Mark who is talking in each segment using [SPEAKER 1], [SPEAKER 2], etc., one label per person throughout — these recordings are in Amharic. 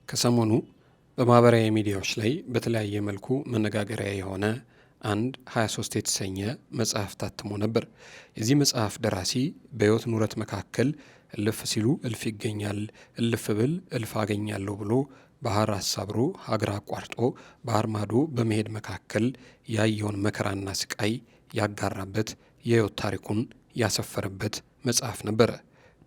[SPEAKER 1] ከሰሞኑ በማህበራዊ ሚዲያዎች ላይ በተለያየ መልኩ መነጋገሪያ የሆነ አንድ 23 የተሰኘ መጽሐፍ ታትሞ ነበር። የዚህ መጽሐፍ ደራሲ በሕይወት ኑረት መካከል እልፍ ሲሉ እልፍ ይገኛል፣ እልፍ ብል እልፍ አገኛለሁ ብሎ ባህር አሳብሮ ሀገር አቋርጦ ባህር ማዶ በመሄድ መካከል ያየውን መከራና ስቃይ ያጋራበት የሕይወት ታሪኩን ያሰፈረበት መጽሐፍ ነበረ።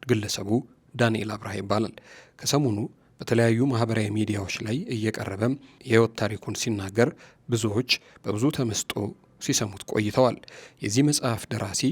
[SPEAKER 1] ግለሰቡ ዳንኤል አብርሃ ይባላል። ከሰሞኑ በተለያዩ ማህበራዊ ሚዲያዎች ላይ እየቀረበም የሕይወት ታሪኩን ሲናገር ብዙዎች በብዙ ተመስጦ ሲሰሙት ቆይተዋል። የዚህ መጽሐፍ ደራሲ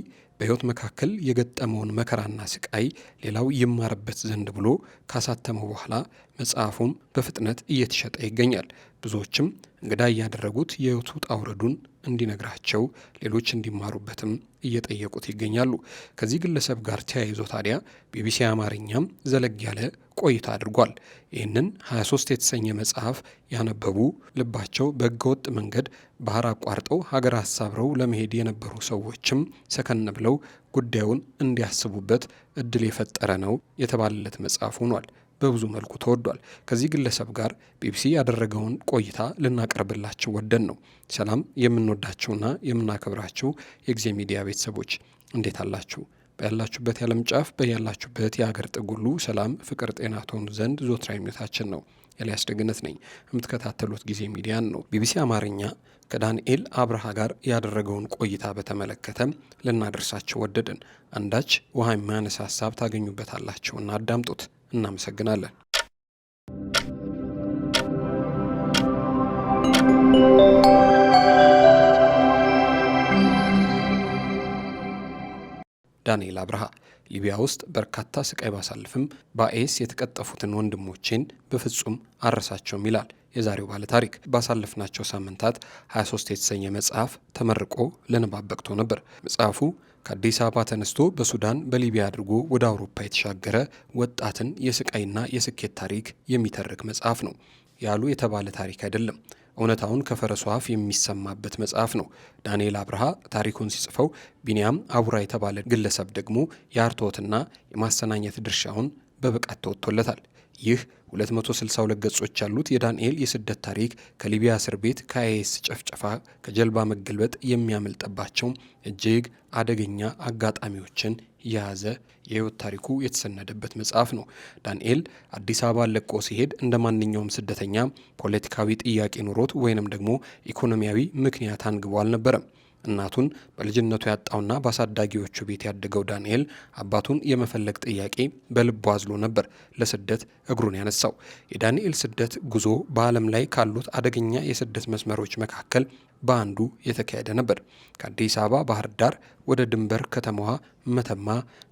[SPEAKER 1] በሕይወት መካከል የገጠመውን መከራና ስቃይ ሌላው ይማርበት ዘንድ ብሎ ካሳተመው በኋላ መጽሐፉም በፍጥነት እየተሸጠ ይገኛል። ብዙዎችም እንግዳ እያደረጉት የሕይወት ውጣ ውረዱን እንዲነግራቸው ሌሎች እንዲማሩበትም እየጠየቁት ይገኛሉ። ከዚህ ግለሰብ ጋር ተያይዞ ታዲያ ቢቢሲ አማርኛም ዘለግ ያለ ቆይታ አድርጓል። ይህንን 23 የተሰኘ መጽሐፍ ያነበቡ ልባቸው በሕገወጥ መንገድ ባህር አቋርጠው ሀገር አሳብረው ለመሄድ የነበሩ ሰዎችም ሰከን ብለው ጉዳዩን እንዲያስቡበት እድል የፈጠረ ነው የተባለለት መጽሐፍ ሆኗል። በብዙ መልኩ ተወዷል። ከዚህ ግለሰብ ጋር ቢቢሲ ያደረገውን ቆይታ ልናቀርብላችሁ ወደን ነው። ሰላም የምንወዳችሁና የምናከብራችሁ የጊዜ ሚዲያ ቤተሰቦች እንዴት አላችሁ? በያላችሁበት የዓለም ጫፍ በያላችሁበት የሀገር ጥግ ሁሉ ሰላም፣ ፍቅር፣ ጤና ትሆኑ ዘንድ ዞትራዊ ምኞታችን ነው። ኤልያስ ደግነት ነኝ። የምትከታተሉት ጊዜ ሚዲያን ነው። ቢቢሲ አማርኛ ከዳንኤል አብርሃ ጋር ያደረገውን ቆይታ በተመለከተ ልናደርሳችሁ ወደድን። አንዳች ውሃ የማያነሳ ሀሳብ ታገኙበታላችሁና አዳምጡት። እናመሰግናለን። ዳንኤል አብርሃ ሊቢያ ውስጥ በርካታ ስቃይ ባሳልፍም በአይኤስ የተቀጠፉትን ወንድሞቼን በፍጹም አረሳቸውም ይላል የዛሬው ባለ ታሪክ። ባሳለፍናቸው ሳምንታት 23 የተሰኘ መጽሐፍ ተመርቆ ለንባብ በቅቶ ነበር። መጽሐፉ ከአዲስ አበባ ተነስቶ በሱዳን በሊቢያ አድርጎ ወደ አውሮፓ የተሻገረ ወጣትን የስቃይና የስኬት ታሪክ የሚተርክ መጽሐፍ ነው። ያሉ የተባለ ታሪክ አይደለም። እውነታውን ከፈረሱ አፍ የሚሰማበት መጽሐፍ ነው። ዳንኤል አብርሃ ታሪኩን ሲጽፈው ቢንያም አቡራ የተባለ ግለሰብ ደግሞ የአርትዖትና የማሰናኘት ድርሻውን በብቃት ተወጥቶለታል። ይህ 262 ገጾች ያሉት የዳንኤል የስደት ታሪክ ከሊቢያ እስር ቤት፣ ከአይኤስ ጨፍጨፋ፣ ከጀልባ መገልበጥ የሚያመልጥባቸው እጅግ አደገኛ አጋጣሚዎችን የያዘ የሕይወት ታሪኩ የተሰነደበት መጽሐፍ ነው። ዳንኤል አዲስ አበባ ለቆ ሲሄድ እንደ ማንኛውም ስደተኛ ፖለቲካዊ ጥያቄ ኑሮት ወይንም ደግሞ ኢኮኖሚያዊ ምክንያት አንግቦ አልነበረም። እናቱን በልጅነቱ ያጣውና በአሳዳጊዎቹ ቤት ያደገው ዳንኤል አባቱን የመፈለግ ጥያቄ በልቡ አዝሎ ነበር ለስደት እግሩን ያነሳው። የዳንኤል ስደት ጉዞ በዓለም ላይ ካሉት አደገኛ የስደት መስመሮች መካከል በአንዱ የተካሄደ ነበር። ከአዲስ አበባ ባህር ዳር ወደ ድንበር ከተማዋ መተማ፣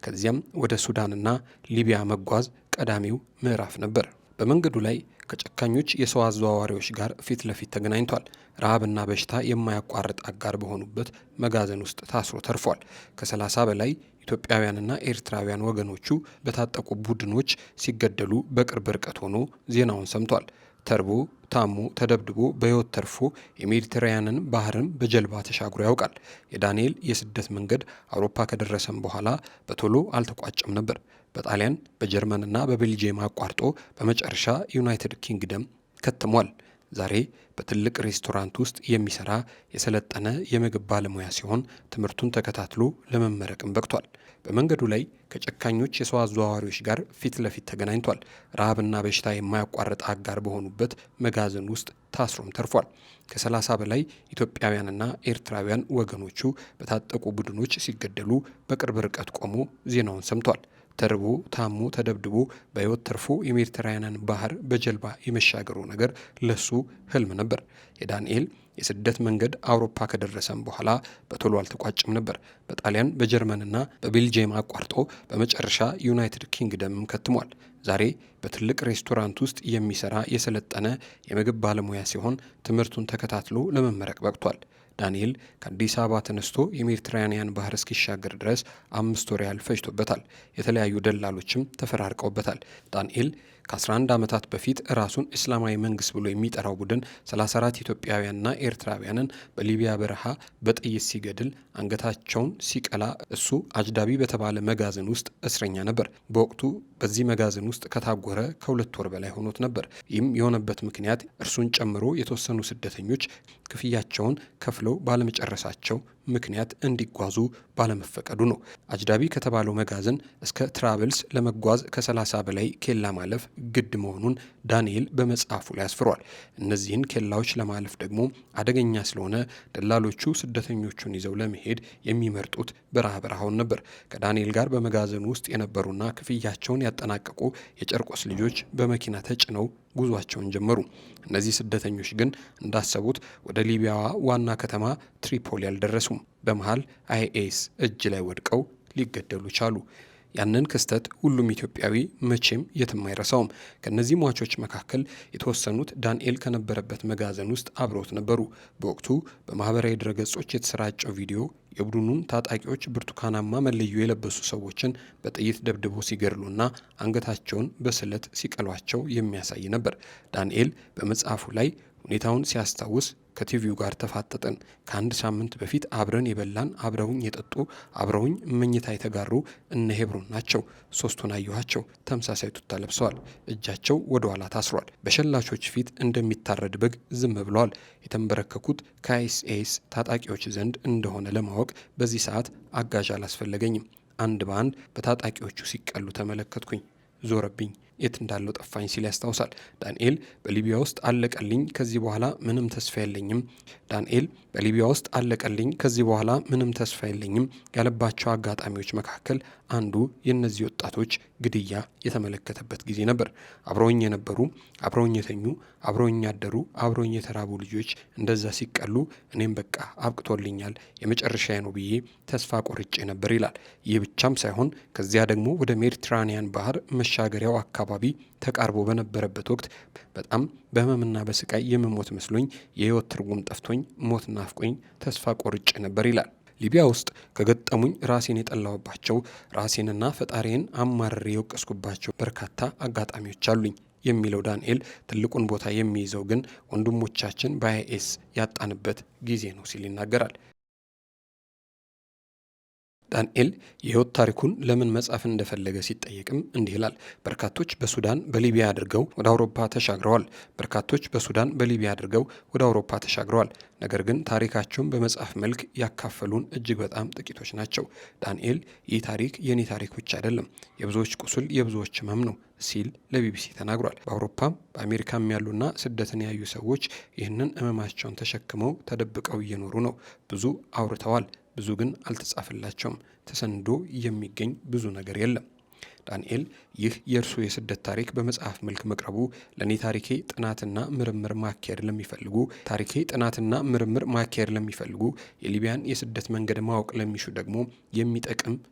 [SPEAKER 1] ከዚያም ወደ ሱዳንና ሊቢያ መጓዝ ቀዳሚው ምዕራፍ ነበር። በመንገዱ ላይ ከጨካኞች የሰው አዘዋዋሪዎች ጋር ፊት ለፊት ተገናኝቷል። ረሃብና በሽታ የማያቋርጥ አጋር በሆኑበት መጋዘን ውስጥ ታስሮ ተርፏል። ከ30 በላይ ኢትዮጵያውያንና ኤርትራውያን ወገኖቹ በታጠቁ ቡድኖች ሲገደሉ በቅርብ ርቀት ሆኖ ዜናውን ሰምቷል። ተርቦ ታሞ ተደብድቦ በሕይወት ተርፎ የሜዲትራንያንን ባህርን በጀልባ ተሻግሮ ያውቃል። የዳንኤል የስደት መንገድ አውሮፓ ከደረሰም በኋላ በቶሎ አልተቋጨም ነበር። በጣሊያን በጀርመንና በቤልጂየም አቋርጦ በመጨረሻ ዩናይትድ ኪንግደም ከትሟል። ዛሬ በትልቅ ሬስቶራንት ውስጥ የሚሰራ የሰለጠነ የምግብ ባለሙያ ሲሆን ትምህርቱን ተከታትሎ ለመመረቅም በቅቷል። በመንገዱ ላይ ከጨካኞች የሰው አዘዋዋሪዎች ጋር ፊት ለፊት ተገናኝቷል። ረሃብና በሽታ የማያቋርጥ አጋር በሆኑበት መጋዘን ውስጥ ታስሮም ተርፏል። ከ30 በላይ ኢትዮጵያውያንና ኤርትራውያን ወገኖቹ በታጠቁ ቡድኖች ሲገደሉ በቅርብ ርቀት ቆሞ ዜናውን ሰምቷል። ተርቦ ታሞ ተደብድቦ በሕይወት ተርፎ የሜዲትራንያንን ባህር በጀልባ የመሻገሩ ነገር ለሱ ህልም ነበር። የዳንኤል የስደት መንገድ አውሮፓ ከደረሰም በኋላ በቶሎ አልተቋጭም ነበር። በጣሊያን በጀርመንና በቤልጂየም አቋርጦ በመጨረሻ ዩናይትድ ኪንግደምም ከትሟል። ዛሬ በትልቅ ሬስቶራንት ውስጥ የሚሰራ የሰለጠነ የምግብ ባለሙያ ሲሆን ትምህርቱን ተከታትሎ ለመመረቅ በቅቷል። ዳንኤል ከአዲስ አበባ ተነስቶ የሜዲትራንያን ባህር እስኪሻገር ድረስ 5 ወር ያህል ፈጅቶበታል። የተለያዩ ደላሎችም ተፈራርቀውበታል። ዳንኤል ከ11 ዓመታት በፊት ራሱን እስላማዊ መንግስት ብሎ የሚጠራው ቡድን 34 ኢትዮጵያውያንና ኤርትራውያንን በሊቢያ በረሃ በጥይት ሲገድል አንገታቸውን ሲቀላ እሱ አጅዳቢ በተባለ መጋዘን ውስጥ እስረኛ ነበር። በወቅቱ በዚህ መጋዘን ውስጥ ከታጎረ ከ2 ወር በላይ ሆኖት ነበር። ይህም የሆነበት ምክንያት እርሱን ጨምሮ የተወሰኑ ስደተኞች ክፍያቸውን ከፍለው ባለመጨረሳቸው ምክንያት እንዲጓዙ ባለመፈቀዱ ነው። አጅዳቢ ከተባለው መጋዘን እስከ ትራብልስ ለመጓዝ ከ30 በላይ ኬላ ማለፍ ግድ መሆኑን ዳንኤል በመጽሐፉ ላይ አስፍሯል። እነዚህን ኬላዎች ለማለፍ ደግሞ አደገኛ ስለሆነ ደላሎቹ ስደተኞቹን ይዘው ለመሄድ የሚመርጡት በረሃውን ነበር። ከዳንኤል ጋር በመጋዘኑ ውስጥ የነበሩና ክፍያቸውን ያጠናቀቁ የጨርቆስ ልጆች በመኪና ተጭነው ጉዟቸውን ጀመሩ። እነዚህ ስደተኞች ግን እንዳሰቡት ወደ ሊቢያዋ ዋና ከተማ ትሪፖሊ አልደረሱም። በመሃል አይኤስ እጅ ላይ ወድቀው ሊገደሉ ቻሉ። ያንን ክስተት ሁሉም ኢትዮጵያዊ መቼም የትም አይረሳውም። ከነዚህ ሟቾች መካከል የተወሰኑት ዳንኤል ከነበረበት መጋዘን ውስጥ አብረውት ነበሩ። በወቅቱ በማህበራዊ ድረገጾች የተሰራጨው ቪዲዮ የቡድኑን ታጣቂዎች ብርቱካናማ መለዮ የለበሱ ሰዎችን በጥይት ደብድቦ ሲገድሉና አንገታቸውን በስለት ሲቀሏቸው የሚያሳይ ነበር። ዳንኤል በመጽሐፉ ላይ ሁኔታውን ሲያስታውስ ከቲቪው ጋር ተፋጠጠን። ከ1 ሳምንት በፊት አብረን የበላን፣ አብረውኝ የጠጡ፣ አብረውኝ መኝታ የተጋሩ እነ ሄብሮን ናቸው። 3ቱን አየኋቸው። ተመሳሳይ ቱታ ለብሰዋል። እጃቸው ወደ ኋላ ታስሯል። በሸላቾች ፊት እንደሚታረድ በግ ዝም ብለዋል። የተንበረከኩት ከአይኤስ ታጣቂዎች ዘንድ እንደሆነ ለማወቅ በዚህ ሰዓት አጋዥ አላስፈለገኝም። አንድ በአንድ በታጣቂዎቹ ሲቀሉ ተመለከትኩኝ። ዞረብኝ። የት እንዳለው ጠፋኝ ሲል ያስታውሳል። ዳንኤል በሊቢያ ውስጥ አለቀልኝ፣ ከዚህ በኋላ ምንም ተስፋ የለኝም። ዳንኤል በሊቢያ ውስጥ አለቀልኝ፣ ከዚህ በኋላ ምንም ተስፋ የለኝም ያለባቸው አጋጣሚዎች መካከል አንዱ የእነዚህ ወጣቶች ግድያ የተመለከተበት ጊዜ ነበር። አብረውኝ የነበሩ፣ አብረውኝ የተኙ፣ አብረውኝ ያደሩ፣ አብረውኝ የተራቡ ልጆች እንደዛ ሲቀሉ እኔም በቃ አብቅቶልኛል፣ የመጨረሻዬ ነው ብዬ ተስፋ ቆርጬ ነበር ይላል። ይህ ብቻም ሳይሆን ከዚያ ደግሞ ወደ ሜዲትራኒያን ባህር መሻገሪያው አካባቢ ተቃርቦ በነበረበት ወቅት በጣም በህመምና በስቃይ የመሞት መስሎኝ የህይወት ትርጉም ጠፍቶኝ ሞት ናፍቆኝ ተስፋ ቆርጬ ነበር ይላል። ሊቢያ ውስጥ ከገጠሙኝ ራሴን የጠላሁባቸው ራሴንና ፈጣሪን አማርሬ የወቀስኩባቸው በርካታ አጋጣሚዎች አሉኝ የሚለው ዳንኤል ትልቁን ቦታ የሚይዘው ግን ወንድሞቻችን በአይኤስ ያጣንበት ጊዜ ነው ሲል ይናገራል። ዳንኤል የህይወት ታሪኩን ለምን መጻፍ እንደፈለገ ሲጠየቅም እንዲህ ይላል። በርካቶች በሱዳን በሊቢያ አድርገው ወደ አውሮፓ ተሻግረዋል። ነገር ግን ታሪካቸውን በመጽሐፍ መልክ ያካፈሉን እጅግ በጣም ጥቂቶች ናቸው። ዳንኤል ይህ ታሪክ የኔ ታሪክ ብቻ አይደለም፣ የብዙዎች ቁስል፣ የብዙዎች ህመም ነው ሲል ለቢቢሲ ተናግሯል። በአውሮፓም በአሜሪካም ያሉና ስደትን ያዩ ሰዎች ይህንን ህመማቸውን ተሸክመው ተደብቀው እየኖሩ ነው። ብዙ አውርተዋል፣ ብዙ ግን አልተጻፈላቸውም። ተሰንዶ የሚገኝ ብዙ ነገር የለም። ዳንኤል ይህ የእርሱ የስደት ታሪክ በመጽሐፍ መልክ መቅረቡ ለእኔ ታሪኬ ጥናትና ምርምር ማካሄድ ለሚፈልጉ የሊቢያን የስደት መንገድ ማወቅ ለሚሹ ደግሞ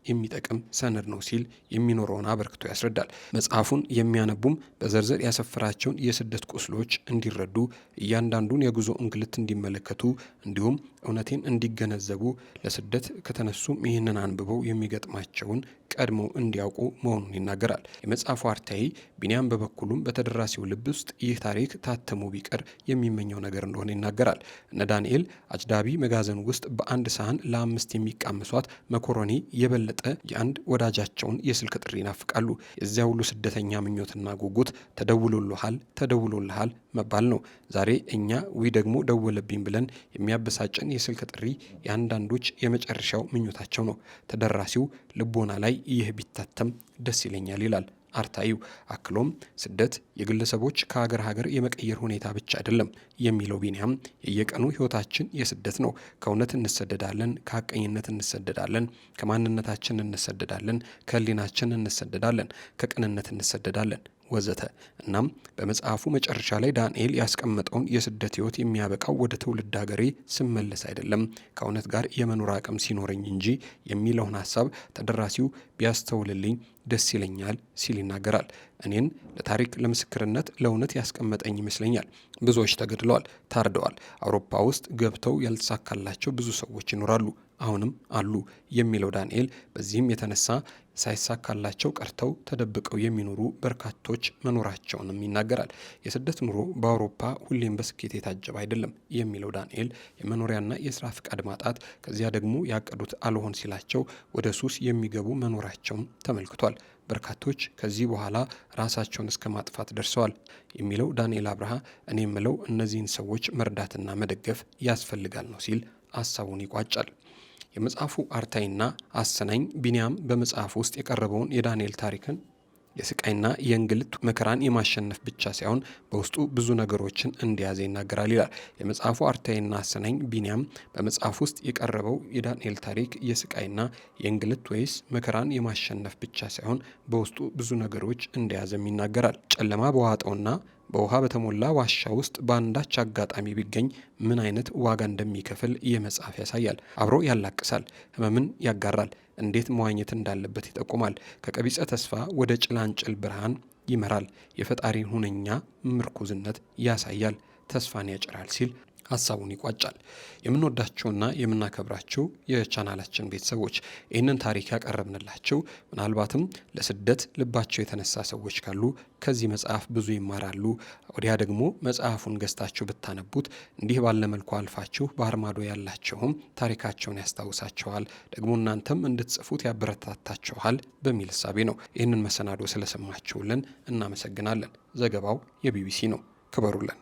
[SPEAKER 1] የሚጠቅም ሰነድ ነው ሲል የሚኖረውን አበርክቶ ያስረዳል። መጽሐፉን የሚያነቡም በዝርዝር ያሰፈራቸውን የስደት ቁስሎች እንዲረዱ፣ እያንዳንዱን የጉዞ እንግልት እንዲመለከቱ፣ እንዲሁም እውነቴን እንዲገነዘቡ፣ ለስደት ከተነሱም ይህንን አንብበው የሚገጥማቸውን ቀድመው እንዲያውቁ መሆኑን ይናገራል። የመጽሐፉ አርታኢ ቢንያም በበኩሉም በተደራሲው ልብ ውስጥ ይህ ታሪክ ታትሞ ቢቀር የሚመኘው ነገር እንደሆነ ይናገራል። እነ ዳንኤል አጅዳቢ መጋዘን ውስጥ በአንድ ሳህን ለ5 የሚቃምሷት መኮረኒ የበለጠ የአንድ ወዳጃቸውን የስልክ ጥሪ ይናፍቃሉ። የዚያ ሁሉ ስደተኛ ምኞትና ጉጉት ተደውሎልሃል መባል ነው። ዛሬ እኛ ደግሞ ደወለብኝ ብለን የሚያበሳጭን የስልክ ጥሪ የአንዳንዶች የመጨረሻው ምኞታቸው ነው። ተደራሲው ልቦና ላይ ይህ ቢታተም ደስ ይለኛል ይላል አርታኢው። አክሎም ስደት የግለሰቦች ከሀገር የመቀየር ሁኔታ ብቻ አይደለም የሚለው ቢንያም የየቀኑ ህይወታችን የስደት ነው። ከእውነት እንሰደዳለን፣ ከሀቀኝነት እንሰደዳለን፣ ከማንነታችን እንሰደዳለን፣ ከህሊናችን እንሰደዳለን፣ ከቅንነት እንሰደዳለን ወዘተ። እናም በመጽሐፉ መጨረሻ ላይ ዳንኤል ያስቀመጠውን የስደት ህይወት የሚያበቃው ወደ ትውልድ ሀገሬ ስመለስ አይደለም ከእውነት ጋር የመኖር አቅም ሲኖረኝ እንጂ የሚለውን ሀሳብ ተደራሲው ቢያስተውልልኝ ደስ ይለኛል ሲል ይናገራል። እኔን ለታሪክ ለምስክርነት ለእውነት ያስቀመጠኝ ይመስለኛል። ብዙዎች ተገድለዋል፣ ታርደዋል። አውሮፓ ውስጥ ገብተው ያልተሳካላቸው ብዙ ሰዎች ይኖራሉ። አሁንም አሉ የሚለው ዳንኤል በዚህም የተነሳ ሳይሳካላቸው ቀርተው ተደብቀው የሚኖሩ በርካቶች መኖራቸውንም ይናገራል። የስደት ኑሮ በአውሮፓ ሁሌም በስኬት የታጀበ አይደለም የሚለው ዳንኤል የመኖሪያና የስራ ፍቃድ ማጣት፣ ከዚያ ደግሞ ያቀዱት አልሆን ሲላቸው ወደ ሱስ የሚገቡ መኖራቸውን ተመልክቷል። በርካቶች ከዚህ በኋላ ራሳቸውን እስከ ማጥፋት ደርሰዋል የሚለው ዳንኤል አብርሃ እኔ የምለው እነዚህን ሰዎች መርዳትና መደገፍ ያስፈልጋል ነው ሲል ሀሳቡን ይቋጫል። የመጽሐፉ አርታይና አሰናኝ ቢንያም በመጽሐፉ ውስጥ የቀረበውን የዳንኤል ታሪክን የስቃይና የእንግልት መከራን የማሸነፍ ብቻ ሳይሆን በውስጡ ብዙ ነገሮችን እንደያዘ ይናገራል ይላል። የመጽሐፉ አርታይና አሰናኝ ቢንያም በመጽሐፍ ውስጥ የቀረበው የዳንኤል ታሪክ የስቃይና የእንግልት ወይስ መከራን የማሸነፍ ብቻ ሳይሆን በውስጡ ብዙ ነገሮች እንደያዘም ይናገራል። ጨለማ በዋጠውና በውሃ በተሞላ ዋሻ ውስጥ በአንዳች አጋጣሚ ቢገኝ ምን አይነት ዋጋ እንደሚከፍል ይህ መጽሐፍ ያሳያል። አብሮ ያላቅሳል፣ ህመምን ያጋራል፣ እንዴት መዋኘት እንዳለበት ይጠቁማል። ከቀቢጸ ተስፋ ወደ ጭላንጭል ብርሃን ይመራል፣ የፈጣሪን ሁነኛ ምርኩዝነት ያሳያል፣ ተስፋን ያጭራል ሲል ሀሳቡን ይቋጫል። የምንወዳቸውና የምናከብራቸው የቻናላችን ቤተሰቦች ይህንን ታሪክ ያቀረብንላቸው ምናልባትም ለስደት ልባቸው የተነሳ ሰዎች ካሉ ከዚህ መጽሐፍ ብዙ ይማራሉ። ወዲያ ደግሞ መጽሐፉን ገዝታችሁ ብታነቡት እንዲህ ባለ መልኩ አልፋችሁ ባህር ማዶ ያላቸውም ታሪካቸውን ያስታውሳቸዋል፣ ደግሞ እናንተም እንድትጽፉት ያበረታታችኋል በሚል እሳቤ ነው። ይህንን መሰናዶ ስለሰማችሁልን እናመሰግናለን። ዘገባው የቢቢሲ ነው። ክበሩልን።